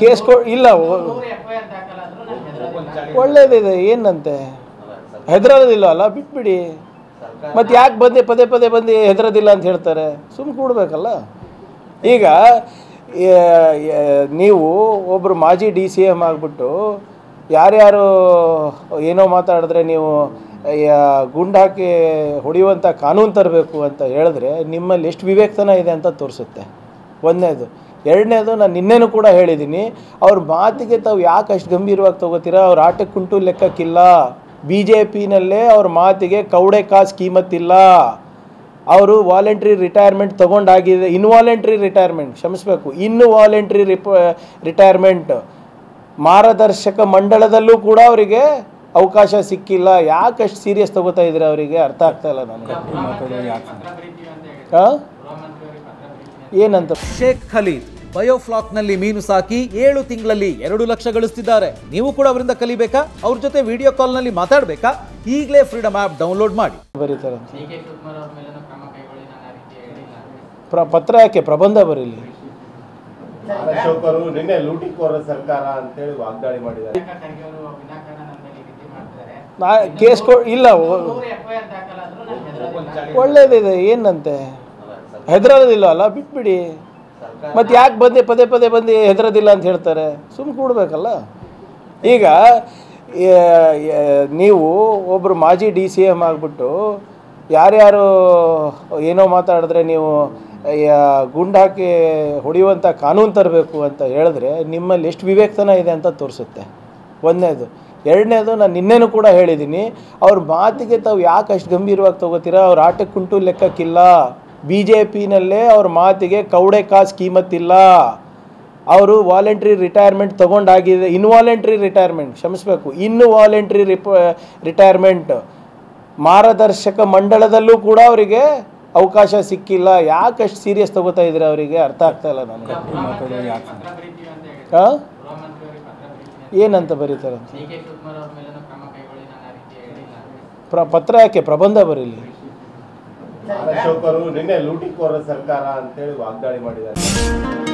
case ಇಲ್ಲ ಒಳ್ಳೇದಿದೆ ಏನಂತೆ ಹೆದರೋದಿಲ್ಲ ಅಲ್ಲ ಬಿಟ್ಬಿಡಿ ಮತ್ತೆ ಯಾಕೆ ಬಂದು ಪದೇ ಪದೇ ಬಂದು ಹೆದರೋದಿಲ್ಲ ಅಂತ ಹೇಳ್ತಾರೆ ಸುಮ್ಮನೆ ಕೂಡಬೇಕಲ್ಲ ಈಗ ನೀವು ಒಬ್ಬರು ಮಾಜಿ DCM ಆಗಿಬಿಟ್ಟು ಯಾರ್ಯಾರು ಏನೋ ಮಾತಾಡಿದ್ರೆ ನೀವು ಗುಂಡು ಹಾಕಿ ಹೊಡೆಯುವಂಥ ಕಾನೂನು ತರಬೇಕು ಅಂತ ಹೇಳಿದ್ರೆ ನಿಮ್ಮಲ್ಲಿ ಎಷ್ಟು ವಿವೇಕತನ ಇದೆ ಅಂತ ತೋರಿಸುತ್ತೆ ಒಂದನೇದು ಎರಡನೇದು ನಾನು ನಿನ್ನೆನೂ ಕೂಡ ಹೇಳಿದ್ದೀನಿ ಅವ್ರ ಮಾತಿಗೆ ತಾವು ಯಾಕೆ ಅಷ್ಟು ಗಂಭೀರವಾಗಿ ತೊಗೋತೀರಾ ಅವ್ರ ಆಟಕ್ಕೆ ಕುಂಟು ಲೆಕ್ಕಕ್ಕಿಲ್ಲ BJPನಲ್ಲೇ ಅವ್ರ ಮಾತಿಗೆ ಕೌಡೆ ಕಾಸು ಕೀಮತ್ತಿಲ್ಲ ಅವರು ವಾಲಂಟ್ರಿ ರಿಟೈರ್ಮೆಂಟ್ ತೊಗೊಂಡಾಗಿದೆ ಇನ್ವಾಲಂಟ್ರಿ ರಿಟೈರ್ಮೆಂಟ್ ಕ್ಷಮಿಸಬೇಕು ಇನ್ವಾಲಂಟ್ರಿ ರಿಟೈರ್ಮೆಂಟ್ ಮಾರ್ಗದರ್ಶಕ ಮಂಡಳದಲ್ಲೂ ಕೂಡ ಅವರಿಗೆ ಅವಕಾಶ ಸಿಕ್ಕಿಲ್ಲ ಯಾಕೆ ಅಷ್ಟು ಸೀರಿಯಸ್ ತಗೋತಾ ಇದ್ದೀರಾ ಅವರಿಗೆ ಅರ್ಥ ಆಗ್ತಾ ಇಲ್ಲ ನನಗೆ ಏನಂತ ಶೇಖ್ ಖಲೀದ್ ಬಯೋಫ್ಲಾಕ್ನಲ್ಲಿ ಮೀನು ಸಾಕಿ 7 ತಿಂಗಳಲ್ಲಿ 2 ಲಕ್ಷ ಗಳಿಸ್ತಿದ್ದಾರೆ ನೀವು ಕೂಡ ಅವರಿಂದ ಕಲಿಬೇಕಾ ಅವ್ರ ಜೊತೆ ವಿಡಿಯೋ ಕಾಲ್ನಲ್ಲಿ ಮಾತಾಡಬೇಕಾ ಈಗಲೇ ಫ್ರೀಡಮ್ ಆ್ಯಪ್ ಡೌನ್ಲೋಡ್ ಮಾಡಿ ಬರೀತಾರೆ ಪತ್ರ ಯಾಕೆ ಪ್ರಬಂಧ ಬರೀಲಿ ಅಶೋಕರು ನಿನ್ನೆ ಲೂಟಿಕೋರ ಸರ್ಕಾರ ಅಂತ ಹೇಳಿ ವಾಗ್ದಾಳಿ ಮಾಡಿದ್ದಾರೆ ಕೇಸ್ ಇಲ್ಲ ಒಳ್ಳೇದಿದೆ ಏನಂತೆ ಹೆದರೋದಿಲ್ಲ ಅಲ್ಲ ಬಿಟ್ಬಿಡಿ ಮತ್ತೆ ಯಾಕೆ ಬಂದು ಪದೇ ಪದೇ ಬಂದು ಹೆದರೋದಿಲ್ಲ ಅಂತ ಹೇಳ್ತಾರೆ ಸುಮ್ಮನೆ ಕೂಡಬೇಕಲ್ಲ ಈಗ ನೀವು ಒಬ್ಬರು ಮಾಜಿ DCM ಆಗಿಬಿಟ್ಟು ಯಾರ್ಯಾರು ಏನೋ ಮಾತಾಡಿದ್ರೆ ನೀವು ಗುಂಡು ಹಾಕಿ ಹೊಡೆಯುವಂಥ ಕಾನೂನು ತರಬೇಕು ಅಂತ ಹೇಳಿದ್ರೆ ನಿಮ್ಮಲ್ಲಿ ಎಷ್ಟು ವಿವೇಕತನ ಇದೆ ಅಂತ ತೋರಿಸುತ್ತೆ ಒಂದನೇದು ಎರಡನೇದು ನಾನು ನಿನ್ನೆನೂ ಕೂಡ ಹೇಳಿದ್ದೀನಿ ಅವ್ರ ಮಾತಿಗೆ ತಾವು ಯಾಕೆ ಅಷ್ಟು ಗಂಭೀರವಾಗಿ ತೊಗೋತೀರಾ ಅವ್ರ ಆಟಕ್ಕೆ ಕುಂಟು ಲೆಕ್ಕಕ್ಕಿಲ್ಲ BJPನಲ್ಲೇ ಅವ್ರ ಮಾತಿಗೆ ಕೌಡೆ ಕಾಸು ಕೀಮತ್ತಿಲ್ಲ ಅವರು ವಾಲಂಟ್ರಿ ರಿಟೈರ್ಮೆಂಟ್ ತೊಗೊಂಡಾಗಿದೆ ಇನ್ವಾಲಂಟ್ರಿ ರಿಟೈರ್ಮೆಂಟ್ ಕ್ಷಮಿಸಬೇಕು ಇನ್ವಾಲಂಟ್ರಿ ರಿಟೈರ್ಮೆಂಟ್ ಮಾರ್ಗದರ್ಶಕ ಮಂಡಳದಲ್ಲೂ ಕೂಡ ಅವರಿಗೆ ಅವಕಾಶ ಸಿಕ್ಕಿಲ್ಲ ಯಾಕೆ ಅಷ್ಟು ಸೀರಿಯಸ್ ತಗೋತಾ ಇದ್ದೀರಾ ಅವರಿಗೆ ಅರ್ಥ ಆಗ್ತಾ ಇಲ್ಲ ನನಗೆ ಏನಂತ ಬರೀತಾರೆ ಪತ್ರ ಯಾಕೆ ಪ್ರಬಂಧ ಬರೀಲಿ ಅಶೋಕರು ನಿನ್ನೆ ಲೂಟಿಕೋರ ಸರ್ಕಾರ ಅಂತ ಹೇಳಿ ವಾಗ್ದಾಳಿ ಮಾಡಿದ್ದಾರೆ